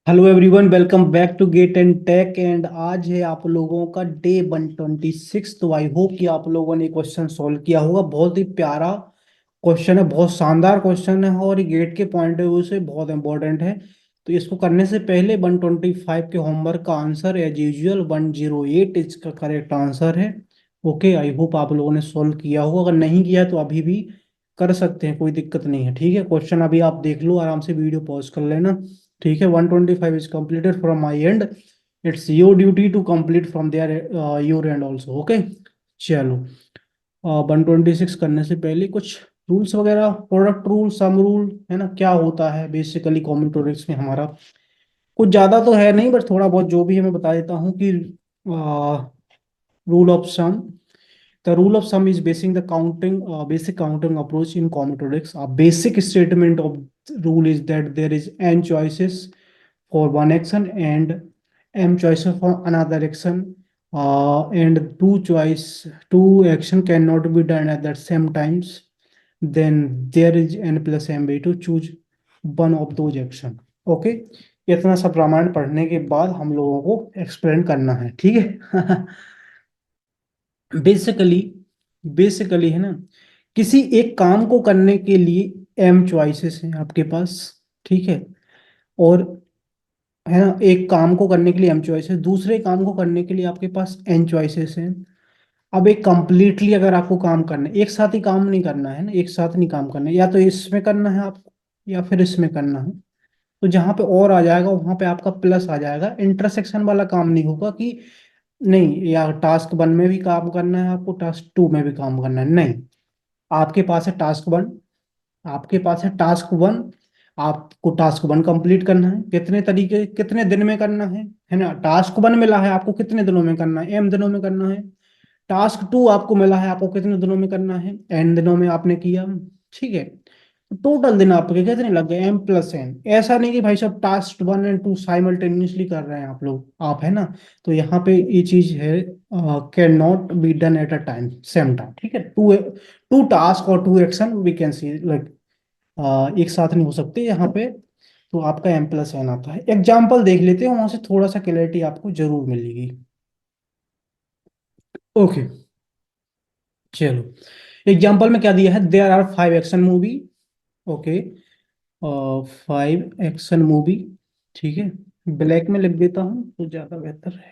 Hello everyone, welcome back to gate and tech. And आज है आप लोगों का डे 126। तो आई होप कि आप लोगों ने क्वेश्चन सॉल्व किया होगा। बहुत ही प्यारा क्वेश्चन है, बहुत शानदार क्वेश्चन है और ये गेट के पॉइंट ऑफ व्यू से बहुत इंपॉर्टेंट है। तो इसको करने से पहले 125 के होमवर्क का आंसर एज यूजुअल 108 इसका करेक्ट आंसर है। ओके, आई होप आप लोगों ने सॉल्व किया होगा। अगर नहीं किया है तो अभी भी कर सकते हैं, कोई दिक्कत नहीं है। ठीक है, क्वेश्चन अभी आप देख लो आराम से, वीडियो पॉज कर लेना। ठीक है, 125 is completed from my end. It's your duty to complete from there your end also. Okay, चलो। 126 करने से पहले कुछ रूल्स वगैरह, प्रोडक्ट रूल, सम रूल है ना, क्या होता है बेसिकली कॉम्बिनेटोरिक्स में हमारा। कुछ ज़्यादा तो है नहीं, बट थोड़ा बहुत जो भी है मैं बता देता हूँ कि rule of sum. The rule of sum is basic counting approach in combinatorics. A basic statement of the rule is that there is n choices for one action and m choices for another action, and two action cannot be done at the same times. Then there is n plus m way to choose one of those action. Okay, इतना सब रामायण पढ़ने के बाद हम लोगों को explain करना है। ठीक है। बेसिकली बेसिकली है ना, किसी एक काम को करने के लिए एम चॉइसेस हैं आपके पास। ठीक है, और है ना, एक काम को करने के लिए एम चॉइसेस, दूसरे काम को करने के लिए आपके पास एन चॉइसेस हैं। अब एक कंप्लीटली अगर आपको काम करना है, एक साथ ही काम नहीं करना है ना, एक साथ नहीं काम करना है, या तो इसमें करना है आपको या फिर इसमें करना है। तो जहां पे और आ जाएगा वहां पे आपका प्लस आ जाएगा। इंटरसेक्शन वाला काम नहीं होगा कि नहीं, या टास्क वन में भी काम करना है आपको, टास्क टू में भी काम करना है, नहीं। आपके पास है टास्क वन, आपके पास है टास्क वन, आपको टास्क वन कंप्लीट करना है। कितने तरीके, कितने दिन में करना है ना। टास्क वन मिला है आपको कितने दिनों में करना है, एम दिनों में करना है। टास्क टू आपको मिला है, आपको कितने दिनों में करना है, एन दिनों में आपने किया। ठीक है, टोटल दिन आपके कितने लग गए, एम प्लस एन। ऐसा नहीं कि भाई साहब task one and two simultaneously कर रहे हैं आप लोग, आप है ना। तो यहाँ पे ये चीज है, can not be done at a time, same time. ठीक है, टू टू टास्क और two action we can see like एक साथ नहीं हो सकते यहाँ पे। तो आपका एम प्लस एन आता है। एग्जाम्पल देख लेते हैं, वहां से थोड़ा सा क्लैरिटी आपको जरूर मिलेगी। ओके, चलो। एग्जाम्पल में क्या दिया है, there are 5 action movie. Okay, 5 action movie. ठीक है, ब्लैक में लिख देता हूँ तो ज्यादा बेहतर रहेगा।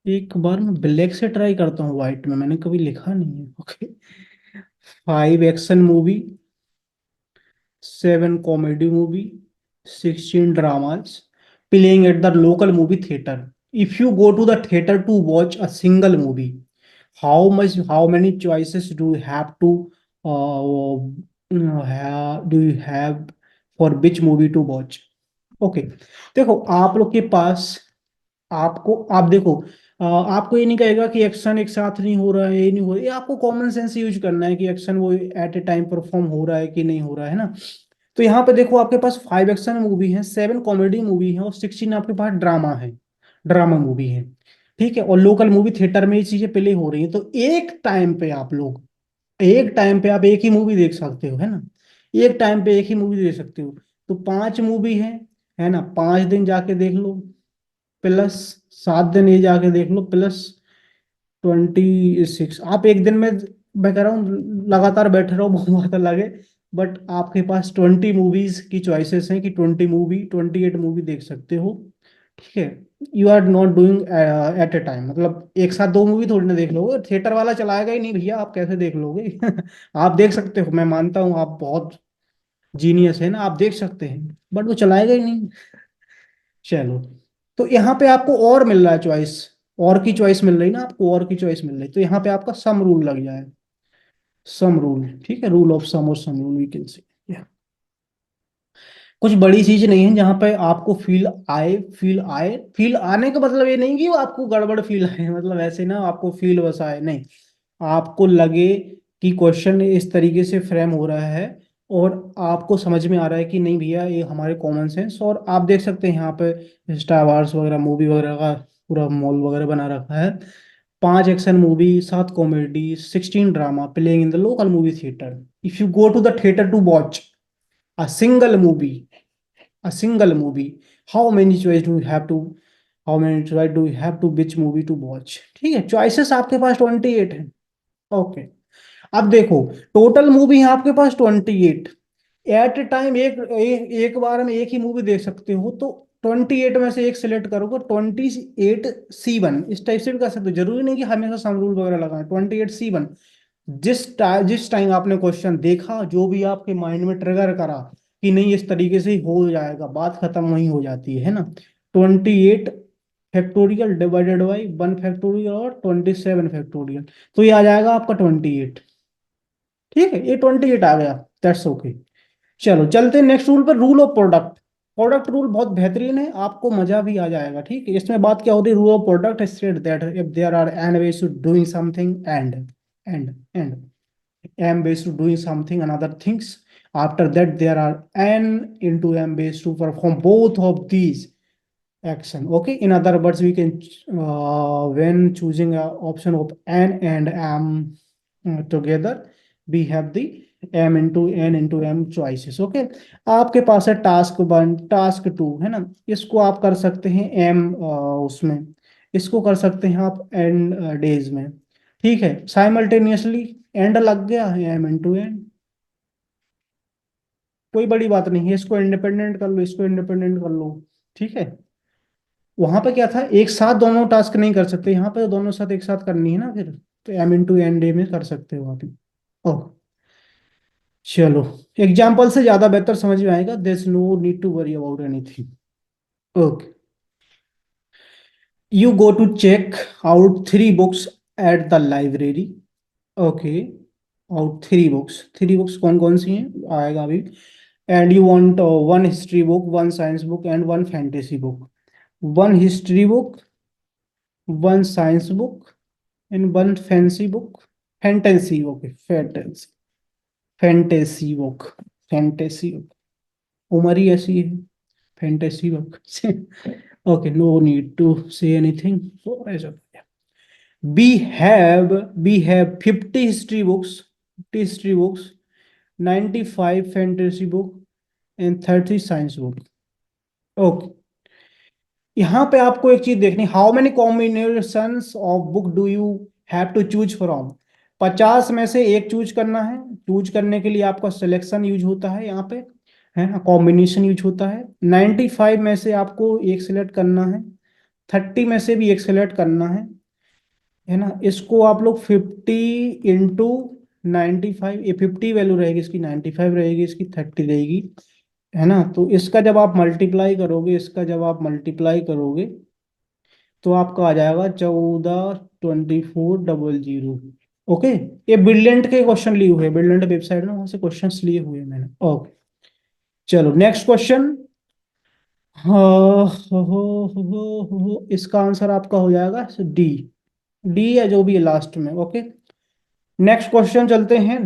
एक बार मैं ब्लैक से ट्राई करता हूँ, व्हाइट में मैंने कभी लिखा नहीं है। Okay, 5 action movie, 7 comedy movie, 16 dramas playing at the local movie theater. If you go to the theater to watch a single movie, how many choices do you have to do you have for which movie to watch? Okay, देखो आप लोग के पास, आपको आप देखो, आपको ये नहीं कहेगा कि एक्शन एक साथ नहीं हो रहा है, ये नहीं हो रहा है। ये आपको कॉमन सेंस यूज करना है कि एक्शन वो एट ए टाइम परफॉर्म हो रहा है कि नहीं हो रहा है ना। तो यहाँ पे देखो आपके पास 5 एक्शन मूवी है, 7 कॉमेडी मूवी है और 16 आपके पास ड्रामा है, ड्रामा मूवी है। ठीक है, और लोकल मूवी थिएटर में ये चीजें प्ले हो रही है। तो एक टाइम पे आप लोग, एक टाइम पे आप एक ही मूवी देख सकते हो, है ना। एक टाइम पे एक ही मूवी देख सकते हो। तो 5 मूवी है ना, 5 दिन जाके देख लो, प्लस 7 दिन ये जाके देख लो, प्लस 26। आप एक दिन में, मैं कह रहा हूँ लगातार बैठे रहो, बहुत लगे। बट आपके पास 20 मूवीज की चॉइसेस हैं कि 20 मूवी, 28 मूवी देख सकते हो। ठीक है, you are not doing at a time, मतलब एक साथ 2 मूवी थोड़ी ना देख लोगे, थिएटर वाला चलाएगा ही नहीं भैया, आप कैसे देख लोगे। आप देख सकते हो, मैं मानता हूँ आप बहुत जीनियस है ना, आप देख सकते हैं, बट वो चलाएगा ही नहीं। चलो, तो यहाँ पे आपको और मिल रहा है चॉइस, और की चॉइस मिल रही ना आपको, और की चॉइस मिल रही, तो यहाँ पे आपका सम रूल लग जाए, सम रूल। ठीक है, रूल ऑफ सम और sum rule we can say. कुछ बड़ी चीज नहीं है जहां पे आपको फील आए, फील आए, फील आने का मतलब ये नहीं कि वो आपको गड़बड़ फील आए, मतलब ऐसे ना आपको फील बस आए, नहीं। आपको लगे कि क्वेश्चन इस तरीके से फ्रेम हो रहा है और आपको समझ में आ रहा है कि नहीं भैया ये हमारे कॉमन सेंस। और आप देख सकते हैं यहाँ पे स्टार वार्स वगैरह मूवी वगैरह का पूरा मॉल वगैरह बना रखा है। 5 action movie, 7 comedy, 16 drama playing in the local movie theatre. If you go to the theatre to watch, A single movie. A single movie. How many choice do you have to, how many choice do you have to which movie to watch? ठीक है, choices आपके पास 28 है। Okay, अब देखो, total movie है आपके पास 28। Eight a time एक बार में एक ही मूवी देख सकते हो, तो 28 में से एक सिलेक्ट करोगे, 28C1 इस टाइप से भी कर सकते हो, जरूरी नहीं कि हमेशा सम रूल वगैरह लगाए। 28C1, जिस टाइम आपने क्वेश्चन देखा, जो भी आपके माइंड में ट्रिगर करा कि नहीं इस तरीके से ही हो जाएगा, बात खत्म वहीं हो जाती है ना। 28 फैक्टोरियल डिवाइडेड बाई 1 फैक्टोरियल और 27 फैक्टोरियल, तो ये आ जाएगा आपका 28। ठीक है, ये 28 आ गया, दैट्स ओके। चलो चलते हैं नेक्स्ट रूल पर, rule of product. Product rule बहुत बेहतरीन है, आपको मजा भी आ जाएगा। ठीक है, इसमें बात क्या होती है, rule of product state that if there are n ways to doing something and m ways to doing something another things, after that there are n into m ways to perform both of these action. Okay, in other words, we can when choosing a option of n and m together, we have the m into n into m choices. Okay, आपके पास है task 1, task 2, है ना, इसको आप कर सकते हैं m उसमें, इसको कर सकते हैं आप n डेज में। ठीक है, साइमल्टेनियसली एंड लग गया है m इंटू एन, कोई बड़ी बात नहीं है, इसको इंडिपेंडेंट कर लो, इसको इंडिपेंडेंट कर लो। ठीक है, वहां पे क्या था, एक साथ दोनों टास्क नहीं कर सकते, यहाँ पे तो दोनों साथ एक साथ करनी है ना फिर, तो m इंटू एन डे में कर सकते हो आप। ओह, चलो, एग्जाम्पल से ज्यादा बेहतर समझ में आएगा, there no need to worry about anything. Okay, you go to check out 3 books at the library. Okay, out 3 books, 3 books कौन कौन सी हैं आएगा अभी। And you want 1 history book, 1 science book and 1 fantasy book. 1 history book, 1 science book and 1 fancy book, fantasy, okay, fantasy, fantasy book, fantasy book, उम्र ही ऐसी है, fantasy book. Okay, no need to say anything. we have 50 history books, 95 fantasy book and 30 science book. Okay, यहाँ पे आपको एक चीज देखनी, how many combinations of book do you have to choose from. 50 में से एक चूज करना है, चूज करने के लिए आपका सिलेक्शन यूज होता है यहाँ पे, है ना, कॉम्बिनेशन यूज होता है। 95 में से आपको एक सिलेक्ट करना है, 30 में से भी एक सिलेक्ट करना है ना। इसको आप लोग 50 इंटू 95, ये 50 वैल्यू रहेगी इसकी, 95 रहेगी इसकी, 30 रहेगी, है ना। तो इसका जब आप मल्टीप्लाई करोगे, इसका जब आप मल्टीप्लाई करोगे, तो आपका आ जाएगा 142400। ओके, ये बिलियंट के क्वेश्चन लिए हुए, बिलियंट वेबसाइट में वहां से क्वेश्चन लिए हुए हैं मैंने। ओके, चलो नेक्स्ट क्वेश्चन। हाँ, इसका आंसर आपका हो जाएगा डी, डी या जो भी है लास्ट में। ओके, नेक्स्ट क्वेश्चन चलते हैं।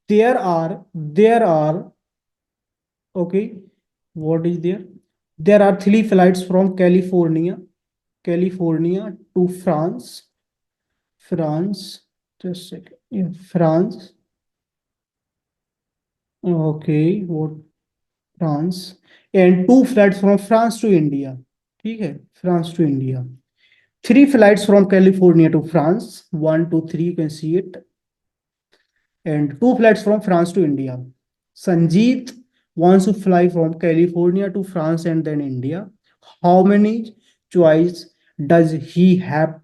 There are okay, what is there are 3 flights from California to France, just second, France, okay, वो France, and 2 flights from France to India. ठीक है, France to India, 3 flights from California to France, 1 2 3, you can see it, and 2 flights from France to India. Sanjeet wants to fly from California to France and then India. How many choice does he have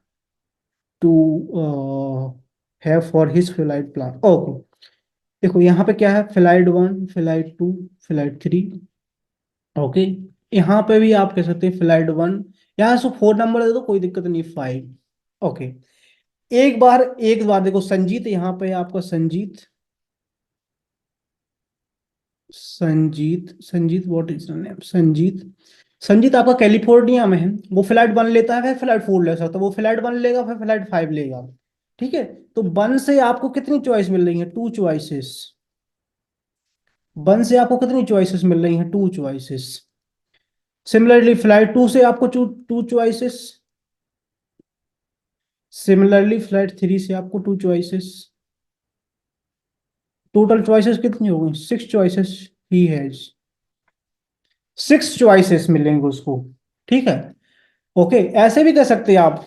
for his flight plan? Okay, देखो यहाँ पे क्या है, flight 1, flight 2, flight 3। Okay, यहाँ पे भी आप कह सकते हैं फ्लाइट 1, यहाँ से 4 नंबर दे दो, कोई दिक्कत नहीं, 5। ओके, एक बार देखो, संजीत यहाँ पे है आपका, Sanjeet, Sanjeet what is name, Sanjeet आपका कैलिफोर्निया में है, वो फ्लाइट 1 लेता है, फिर फ्लाइट 4 ले सकता है, वो फ्लाइट 1 लेगा, फिर फ्लाइट 5 लेगा। ठीक है, तो 1 से आपको कितनी चॉइस मिल रही है, 2 चॉइसेस। 1 से आपको कितनी चॉइसेस मिल रही हैं, 2 चॉइसेस। सिमिलरली फ्लाइट 2 से आपको 2 चॉइसेस, सिमिलरली फ्लाइट 3 से आपको 2 चॉइसेस। टोटल चॉइसेस कितनी हो गई, 6 चॉइसेस। ही हैज 6 चॉइसेस मिलेंगे उसको। ठीक है। ओके, ऐसे भी कर सकते हैं आप।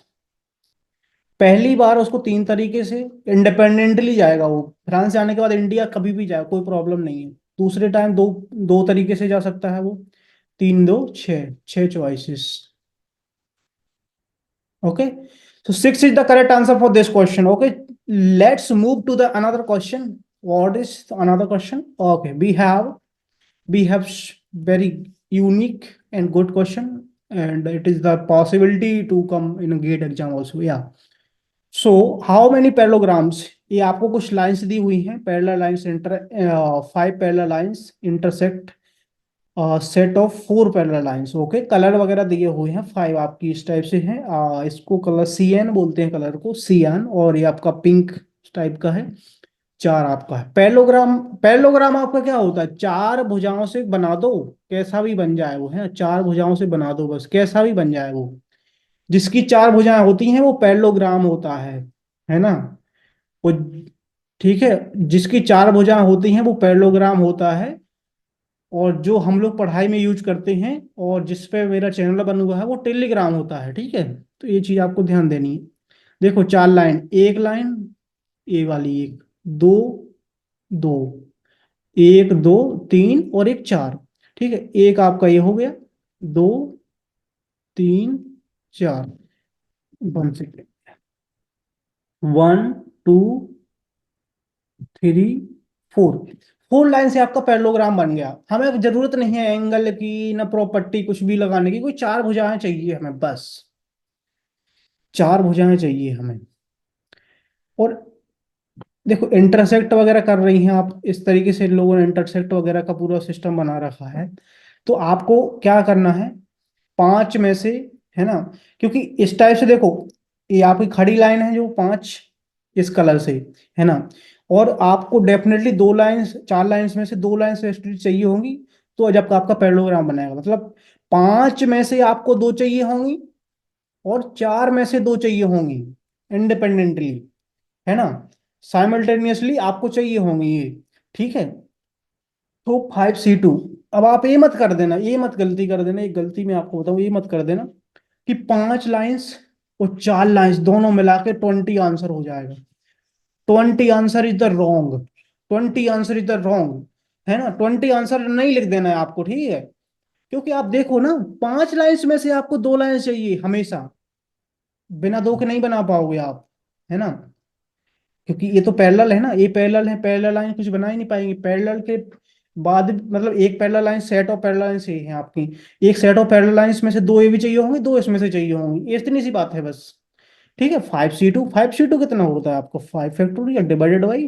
पहली बार उसको 3 तरीके से इंडिपेंडेंटली जाएगा वो, फ्रांस जाने के बाद इंडिया कभी भी जाए कोई प्रॉब्लम नहीं है। दूसरे टाइम दो, 2 तरीके से जा सकता है वो। 3 2 6, 6 choices. Okay, so 6 is the correct answer for this question. Okay, let's move to the another question. What is another question? Okay, we have very unique and good question, and it is the possibility to come in a gate exam also. Yeah. So how many parallelograms? ये आपको कुछ lines दी हुई हैं, parallel lines inter 5 parallel lines intersect set of 4 parallel lines. Okay, colour वगैरह दिए हुए हैं 5 आपकी इस टाइप से हैं। इसको कलर CN बोलते हैं, कलर को CN, और ये आपका पिंक टाइप का है। 4 आपका है पैरेललोग्राम। पैरेललोग्राम आपका क्या होता है? 4 भुजाओं से बना दो, कैसा भी बन जाए वो, है 4 भुजाओं से बना दो बस, कैसा भी बन जाए वो। जिसकी 4 भुजाएं होती हैं वो पैरेललोग्राम होता है ना वो। ठीक है, जिसकी 4 भुजाएं होती हैं वो पैरेललोग्राम होता है। और जो हम लोग पढ़ाई में यूज करते हैं और जिस पे मेरा चैनल बना हुआ है वो टेलीग्राम होता है। ठीक है, तो ये चीज आपको ध्यान देनी है। देखो 4 लाइन, एक लाइन, ए वाली एक, दो, दो, एक, दो, तीन और एक, 4। ठीक है, एक आपका ये हो गया, 2, 3, 4। 1 सेकेंड, 1 2 3 4। 4 लाइन से आपका पैरेललोग्राम बन गया। हमें जरूरत नहीं है एंगल की, ना प्रॉपर्टी कुछ भी लगाने की, कोई 4 भुजाएं चाहिए हमें बस। 4 भुजाएं चाहिए हमें। और देखो इंटरसेक्ट वगैरह कर रही हैं आप, इस तरीके से लोगों ने इंटरसेक्ट वगैरह का पूरा सिस्टम बना रखा है। तो आपको क्या करना है, 5 में से, है ना, क्योंकि इस टाइप से देखो, ये आपकी खड़ी लाइन है जो 5 इस कलर से, है ना। और आपको डेफिनेटली 2 लाइंस, 4 लाइंस में से 2 लाइंस चाहिए होंगी। तो जब आपका पैरेललोग्राम बनाएगा मतलब 5 में से आपको 2 चाहिए होंगी और 4 में से 2 चाहिए होंगी इंडिपेंडेंटली, है ना। साइमल्टेनियसली आपको चाहिए होंगी ये। ठीक है, तो 5C2। अब आप ये मत कर देना, ये मत गलती कर देना, एक गलती मैं आपको बताऊं, ये मत कर देना कि 5 लाइंस और 4 लाइंस दोनों मिला के 20 आंसर हो जाएगा। 20 answer is the wrong, 20 answer is the wrong, है ना। 20 आंसर नहीं लिख देना है आपको, ठीक है। क्योंकि आप देखो ना, 5 लाइंस में से आपको 2 लाइंस चाहिए हमेशा, बिना 2 के नहीं बना पाओगे आप, है ना। क्योंकि ये तो पैरेलल है ना, ये पैरेलल है, पैरेलल लाइन कुछ बना ही नहीं पाएंगे पैरेलल के बाद। मतलब एक parallel line, set of parallel line से है आपकी, एक सेट ऑफ पैरेलल लाइंस में से 2 ये भी चाहिए होंगे, 2 इसमें से चाहिए होंगे, ये इतनी सी बात है बस। ठीक है, 5C2, 5C2 कितना होता है आपको? 5 factorial divided by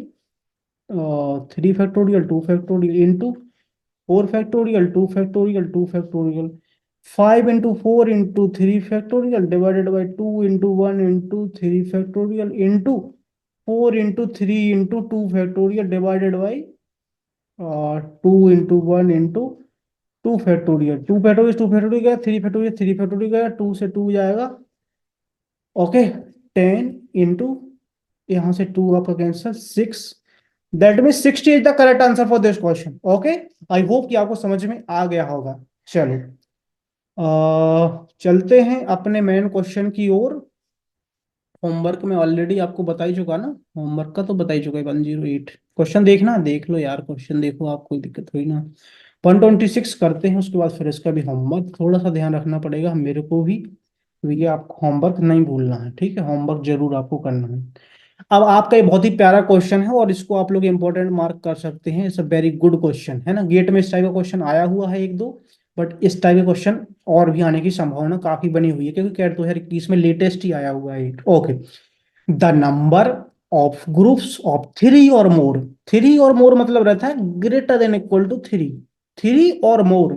3 factorial, 2 factorial into 4 factorial, 2 factorial, 2 factorial, 5 into 4 into 3 factorial divided by 2 into 1 into 3 factorial into 4 into 3 into 2 factorial divided by 2 into 1 into 2 factorial. 2 factorial गया, 3 फैक्टोरियल, 3 फैक्टोरियल गया, 2 से 2 जाएगा। Okay, 10 into, यहाँ से 2 आपका cancer, 6। That mean 60 is the correct answer for this question. Okay, I hope कि आपको समझ में आ गया होगा। चलो, चलते हैं अपने मेन क्वेश्चन की ओर। होमवर्क में ऑलरेडी आपको बता ही चुका ना, होमवर्क का तो बता ही चुका है। 108 क्वेश्चन देखना, देख लो यार, क्वेश्चन देखो आप, कोई दिक्कत हुई ना। 126 करते हैं, उसके बाद फिर इसका भी होमवर्क थोड़ा सा ध्यान रखना पड़ेगा मेरे को भी, क्योंकि आपको होमवर्क नहीं भूलना है। ठीक है, होमवर्क जरूर आपको करना है। अब आपका ये बहुत ही प्यारा क्वेश्चन है और इसको आप लोग इंपॉर्टेंट मार्क कर सकते हैं। It's a very good question, है ना। गेट में इस टाइप का क्वेश्चन आया हुआ है एक दो, बट इस टाइप के क्वेश्चन और भी आने की संभावना काफी बनी हुई है, क्योंकि कैट 2021 में लेटेस्ट ही आया हुआ है। Okay, the number of groups of 3 और मोर। 3 और मोर मतलब रहता है ग्रेटर देन इक्वल टू 3। 3 और मोर,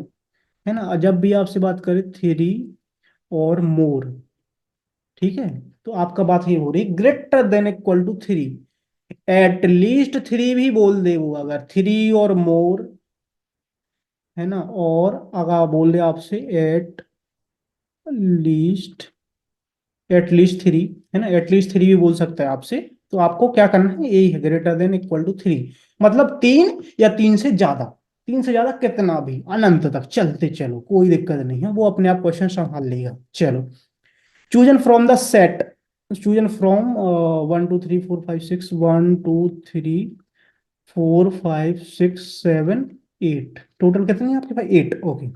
है ना। जब भी आपसे बात करें 3 और मोर, ठीक है, तो आपका बात ये हो रही greater than equal to 3। At least 3 भी बोल दे वो, अगर 3 और मोर, है ना। और अगर बोल दे आपसे लीस्ट, एटलीस्ट 3, है ना, एटलीस्ट 3 भी बोल सकता है आपसे। तो आपको क्या करना है, यही है, ग्रेटर देन इक्वल टू 3, मतलब 3 या 3 से ज्यादा। 3 से ज्यादा कितना भी, अनंत तक चलते चलो, कोई दिक्कत नहीं है, वो अपने आप क्वेश्चन संभाल लेगा। चलो, chosen from the set, chosen from 1 2 3 4 5 6, 1 2 3 4 5 6 7 8, total कितने हैं आपके पास? 8। Okay,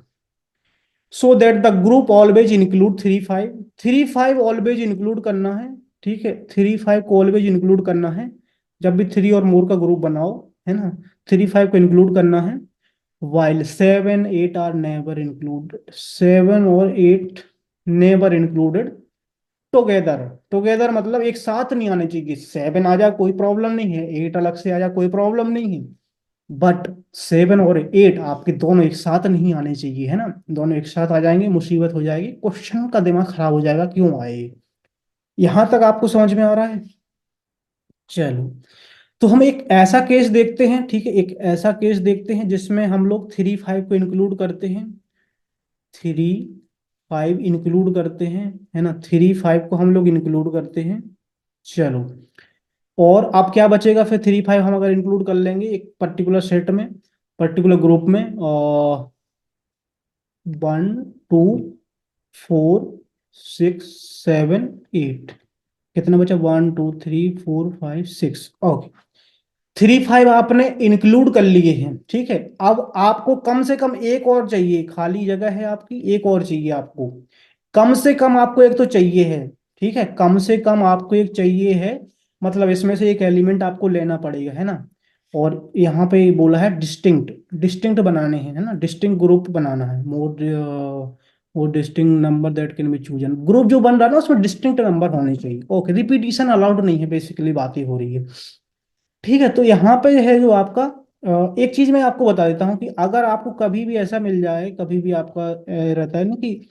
so that the group always include 3 5, 3 5 always include करना है, ठीक है, 3 5 को ऑलवेज इंक्लूड करना है, जब भी 3 और मोर का ग्रुप बनाओ, है ना, 3 5 को इंक्लूड करना है। while 7 8 are never included, 7 और 8 नेवर इंक्लूडेड टुगेदर। टुगेदर मतलब एक साथ नहीं आने चाहिए, 7 आ जाए कोई प्रॉब्लम नहीं है, 8 अलग से आ जाए कोई प्रॉब्लम नहीं है, बट 7 और 8 आपके दोनों एक साथ नहीं आने चाहिए, है ना, दोनों एक साथ आ जाएंगे मुसीबत हो जाएगी, क्वेश्चन का दिमाग खराब हो जाएगा, क्यों आए। यहां तक आपको समझ में आ रहा है? चलो, तो हम एक ऐसा केस देखते हैं, ठीक है, एक ऐसा केस देखते हैं जिसमें हम लोग 3 5 को इंक्लूड करते हैं, 3 5 इंक्लूड करते हैं, है ना, 3 5 को हम लोग इंक्लूड करते हैं। चलो, और अब क्या बचेगा फिर? 3 5 हम अगर इंक्लूड कर लेंगे एक पर्टिकुलर सेट में, पर्टिकुलर ग्रुप में, और 1 2 4 6 7 8, कितना बचा? 1 2 3 4 5 6। ओके, 3 5 आपने इंक्लूड कर लिए हैं, ठीक है। अब आपको कम से कम एक और चाहिए, खाली जगह है आपकी, एक और चाहिए आपको, कम से कम आपको एक तो चाहिए है, ठीक है, कम से कम आपको एक चाहिए है, मतलब इसमें से एक एलिमेंट आपको लेना पड़ेगा, है ना। और यहाँ पे बोला है डिस्टिंक्ट, डिस्टिंक्ट बनाने हैं, है ना, डिस्टिंक्ट ग्रुप बनाना है, मोर वो distinct number that can be chosen, group जो बन रहा है ना उसमें डिस्टिंक्ट नंबर होने चाहिए। ओके, रिपीटिशन अलाउड नहीं है, बेसिकली बात ही हो रही है, ठीक है। तो यहाँ पे है जो आपका एक चीज मैं आपको बता देता हूँ कि अगर आपको कभी भी ऐसा मिल जाए, कभी भी आपका रहता है ना कि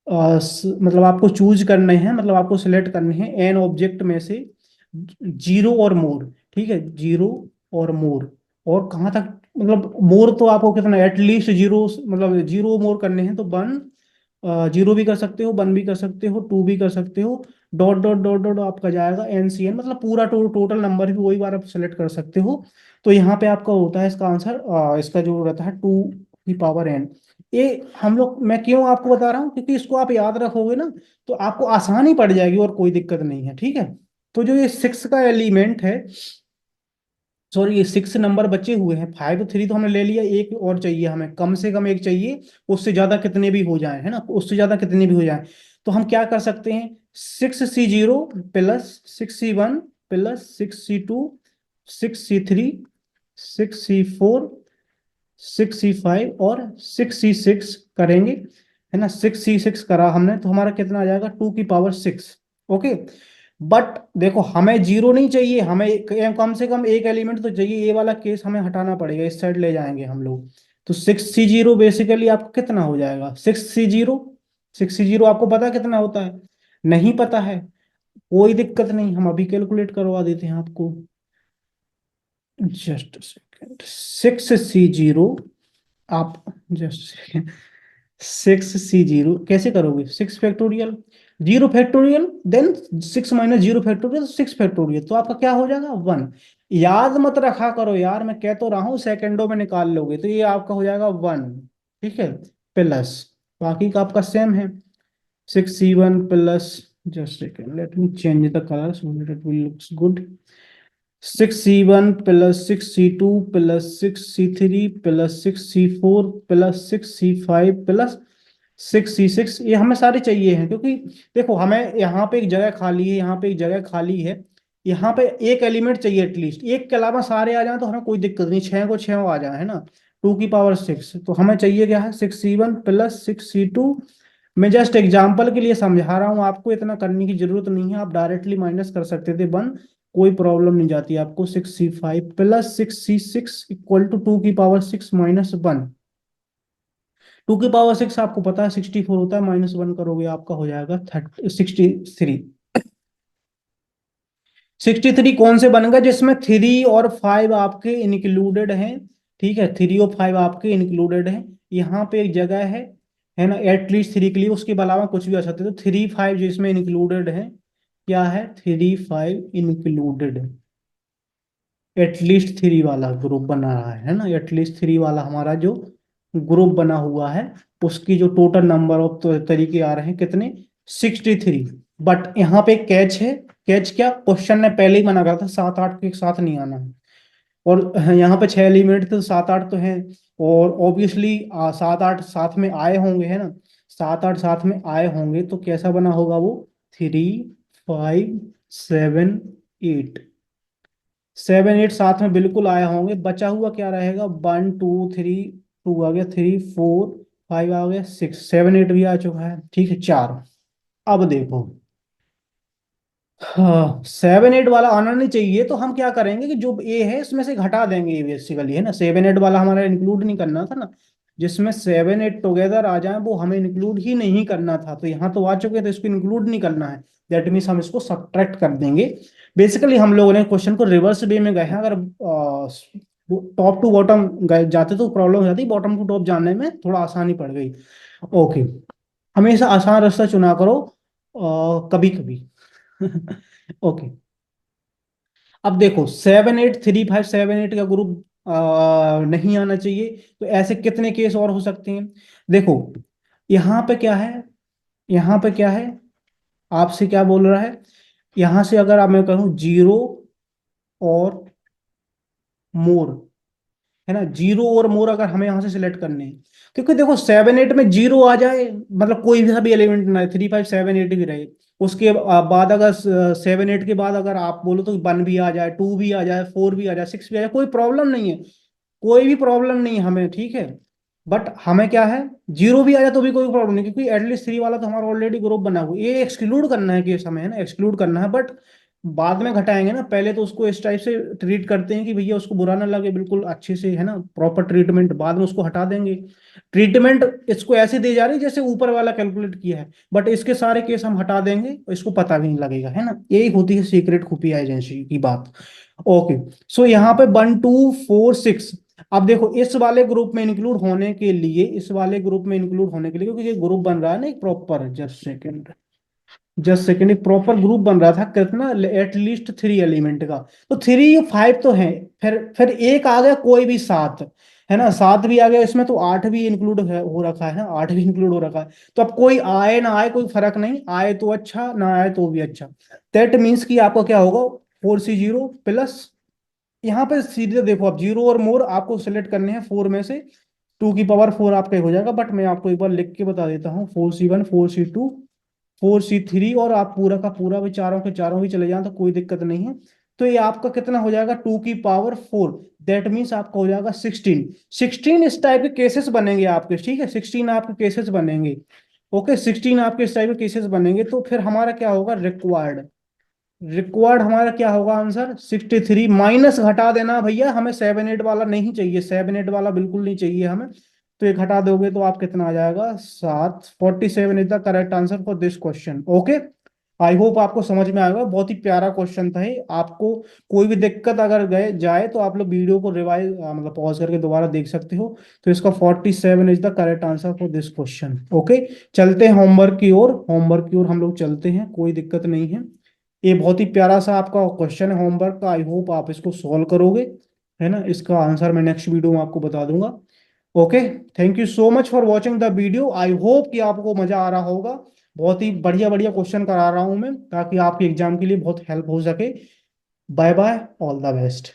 मतलब आपको चूज करने हैं, मतलब आपको सिलेक्ट करने हैं एन ऑब्जेक्ट में से 0 और मोर, ठीक है, 0 और मोर, और कहाँ तक, मतलब मोर तो आपको कितना, एटलीस्ट 0, मतलब 0 मोर करने हैं तो 1 0 भी कर सकते हो, 1 भी कर सकते हो, 2 भी कर सकते हो, डॉट डॉट डॉट डॉट आपका जाएगा NCN, मतलब पूरा टोटल नंबर भी वही बार आप सेलेक्ट कर सकते हो। तो यहाँ पे आपका होता है इसका आंसर, इसका जो रहता है 2 की पावर n। ये हम लोग, मैं क्यों आपको बता रहा हूँ, क्योंकि इसको आप याद रखोगे ना तो आपको आसानी पड़ जाएगी और कोई दिक्कत नहीं है, ठीक है। तो जो ये 6 का एलिमेंट है, सॉरी, ये 6 नंबर बचे हुए हैं, 5 3 तो हमने ले लिया, एक और चाहिए हमें, कम से कम एक चाहिए, उससे ज्यादा कितने भी हो जाए, है ना, उससे ज्यादा कितने भी हो जाए। तो हम क्या कर सकते हैं, 6C0 plus 6C1 plus 6C2 6C3 6C4 6C5 और 6C6 करेंगे, है ना, 6C6 करा हमने तो हमारा कितना आ जाएगा? 2 की पावर 6। ओके, बट देखो हमें 0 नहीं चाहिए, हमें कम से कम एक एलिमेंट तो चाहिए, ये वाला केस हमें हटाना पड़ेगा, इस साइड ले जाएंगे हम लोग। तो 6C0 बेसिकली आपको कितना हो जाएगा? 6C0 आपको पता कितना होता है? नहीं पता है, कोई दिक्कत नहीं, हम अभी कैलकुलेट करवा देते हैं आपको, जस्ट सेकेंड। 6C0, आप जस्ट सेकेंड, 6C0 कैसे करोगे? 6 factorial, 0 factorial, then 6 - 0 factorial, 6 factorial, तो आपका क्या हो जाएगा? 1। याद मत रखा करो यार, मैं कह तो रहा हूँ सेकंडों में निकाल लोगे, तो ये आपका हो जाएगा 1, ठीक है, प्लस बाकी का आपका सेम है, 6C1 plus, just second let me change the colour so that it will looks good, 6C1 plus 6C2 plus 6C3 plus 6C4 plus 6C5 plus 6C6, ये हमें सारे चाहिए हैं, क्योंकि देखो हमें यहाँ पे एक जगह खाली है, यहाँ पे एक जगह खाली है, यहाँ पे एक एलिमेंट चाहिए एटलीस्ट, एक के अलावा सारे आ जाएं तो हमें कोई दिक्कत नहीं, 6 को 6 आ जाए, है ना, 2 की पावर 6, तो हमें चाहिए क्या है? 6C1 plus 6C2। मैं जस्ट एग्जाम्पल के लिए समझा रहा हूँ आपको, इतना करने की जरूरत नहीं है, आप डायरेक्टली माइनस कर सकते थे 1, कोई प्रॉब्लम नहीं जाती आपको। 6C5 plus 6C6 equal to 2 की पावर 6 - 1, 2 की पावर 6 आपको पता है 64 होता है, -1 करोगे आपका हो जाएगा 63। 63 कौन से बनेगा? जिसमें 3 और 5 आपके इंक्लूडेड हैं, ठीक है, 3 और 5 आपके इंक्लूडेड हैं, यहाँ पे एक जगह है ना, एटलीस्ट 3 के लिए, उसके अलावा कुछ भी आ सकते हैं, तो 3 5 जिसमें इंक्लूडेड है, क्या है? 3 5 इंक्लूडेड, एटलीस्ट थ्री वाला ग्रुप बना रहा है ना, एटलीस्ट थ्री वाला हमारा जो ग्रुप बना हुआ है, उसकी जो टोटल नंबर ऑफ तो तरीके आ रहे हैं कितने, 63। बट यहाँ पे कैच है, कैच क्या, क्वेश्चन ने पहले ही मना करा था 7 8 के साथ नहीं आना है, और यहाँ पे 6 एलिमेंट थे तो 7 8 तो हैं, और ऑब्वियसली 7 8 साथ में आए होंगे, है ना, 7 8 साथ में आए होंगे तो कैसा बना होगा वो, 3 5 7 8, 7 8 साथ में बिल्कुल आए होंगे, बचा हुआ क्या रहेगा, 1 2 3, 2 आ गया, 3 4 5 आ गया, 6 7 8 भी आ चुका है, ठीक है, 4। अब देखो, हाँ 7 8 वाला आना नहीं चाहिए, तो हम क्या करेंगे कि जो ए है इसमें से घटा देंगे, ये बेसिकली है ना, 7 8 वाला हमारा इंक्लूड नहीं करना था ना, जिसमें 7 8 टुगेदर आ जाए वो हमें इंक्लूड ही नहीं करना था, तो यहाँ तो आ चुके तो इसको इंक्लूड नहीं करना है, दैट मीन्स हम इसको सब्ट्रैक्ट कर देंगे। बेसिकली हम लोगों ने क्वेश्चन को रिवर्स वे में गए हैं, अगर टॉप टू बॉटम गए जाते तो प्रॉब्लम हो जाती, बॉटम टू टॉप जानने में थोड़ा आसानी पड़ गई। ओके, हमेशा आसान रास्ता चुना करो कभी कभी। ओके, अब देखो 7 8 3 5 7 8 का ग्रुप नहीं आना चाहिए, तो ऐसे कितने केस और हो सकते हैं। देखो यहाँ पे क्या है, यहाँ पे क्या है, आपसे क्या बोल रहा है, यहां से अगर आप मैं कहूँ जीरो और मोर, है ना, जीरो और मोर अगर हमें यहाँ से सिलेक्ट करने हैं, क्योंकि देखो 7 8 में जीरो आ जाए, मतलब कोई भी सभी एलिमेंट ना 3 5 7 8 भी रहे, उसके बाद अगर 7 8 के बाद अगर आप बोलो तो 1 भी आ जाए, 2 भी आ जाए, 4 भी आ जाए, 6 भी आ जाए, कोई प्रॉब्लम नहीं है, कोई भी प्रॉब्लम नहीं है हमें, ठीक है। बट हमें क्या है, जीरो भी आ जाए तो भी कोई प्रॉब्लम नहीं, क्योंकि एटलीस्ट थ्री वाला तो हमारा ऑलरेडी ग्रुप बना हुआ है, ये एक्सक्लूड करना है केस हमें, है ना, एक्सक्लूड करना है, बट बाद में घटाएंगे ना, पहले तो उसको इस टाइप से ट्रीट करते हैं कि भैया उसको बुरा ना लगे, बिल्कुल अच्छे से, है ना, प्रॉपर ट्रीटमेंट, बाद में उसको हटा देंगे। ट्रीटमेंट इसको ऐसे दी जा रही है जैसे ऊपर वाला कैलकुलेट किया है, बट इसके सारे केस हम हटा देंगे, इसको पता भी नहीं लगेगा, है ना, यही होती है सीक्रेट खुफिया एजेंसी की बात। ओके, सो यहाँ पे 1 2 4 6, अब देखो इस वाले ग्रुप में इंक्लूड होने के लिए, इस वाले ग्रुप में इंक्लूड होने के लिए, क्योंकि ये ग्रुप बन रहा है ना एक प्रॉपर, जस्ट सेकेंड एक प्रॉपर ग्रुप बन रहा था कितना, एटलीस्ट थ्री एलिमेंट का, तो 3 5 तो है, फिर एक आ गया कोई भी सात, है ना, सात भी आ गया इसमें, तो 8 भी इंक्लूड हो रखा है ना, 8 भी इंक्लूड हो रखा है, तो अब कोई आए ना आए कोई फर्क नहीं, आए तो अच्छा, ना आए तो भी अच्छा, दैट मीन्स कि आपका क्या होगा, 4C0 प्लस, यहाँ पे सीधे देखो आप जीरो और मोर आपको सिलेक्ट करने हैं 4 में से, 2 की पावर 4 आपका हो जाएगा, बट मैं आपको एक बार लिख के बता देता हूँ, 4C1 4C2 4C3, और आप पूरा का पूरा भी चारों के चारों भी चले जाएं तो कोई दिक्कत नहीं है, तो ये आपका कितना हो जाएगा, 2 की पावर 4, दैट मीन्स आपका हो जाएगा 16। 16 इस टाइप के केसेस बनेंगे आपके, ठीक है, 16 आपके केसेस बनेंगे। ओके, 16 आपके इस टाइप के केसेस बनेंगे, तो फिर हमारा क्या होगा, रिक्वायर्ड, रिक्वायर्ड हमारा क्या होगा आंसर, 63, माइनस घटा देना भैया, हमें 7 8 वाला नहीं चाहिए, 7 8 वाला बिल्कुल नहीं चाहिए हमें, तो ये घटा दोगे तो आप कितना आ जाएगा, 7, 47 is the correct answer for this question. Okay, I hope आपको समझ में आएगा, बहुत ही प्यारा क्वेश्चन था ये, आपको कोई भी दिक्कत अगर गए जाए तो आप लोग वीडियो को रिवाइज मतलब पॉज करके दोबारा देख सकते हो, तो इसका 47 is the correct answer for this question. Okay, चलते हैं होमवर्क की ओर, होमवर्क की ओर हम लोग चलते हैं, कोई दिक्कत नहीं है, ये बहुत ही प्यारा सा आपका क्वेश्चन है होमवर्क का, आई होप आप इसको सॉल्व करोगे, है ना, इसका आंसर मैं नेक्स्ट वीडियो में आपको बता दूंगा। Okay, thank you so much for watching the video, I hope कि आपको मजा आ रहा होगा, बहुत ही बढ़िया बढ़िया क्वेश्चन करा रहा हूं मैं ताकि आपके एग्जाम के लिए बहुत हेल्प हो सके। Bye bye, all the best.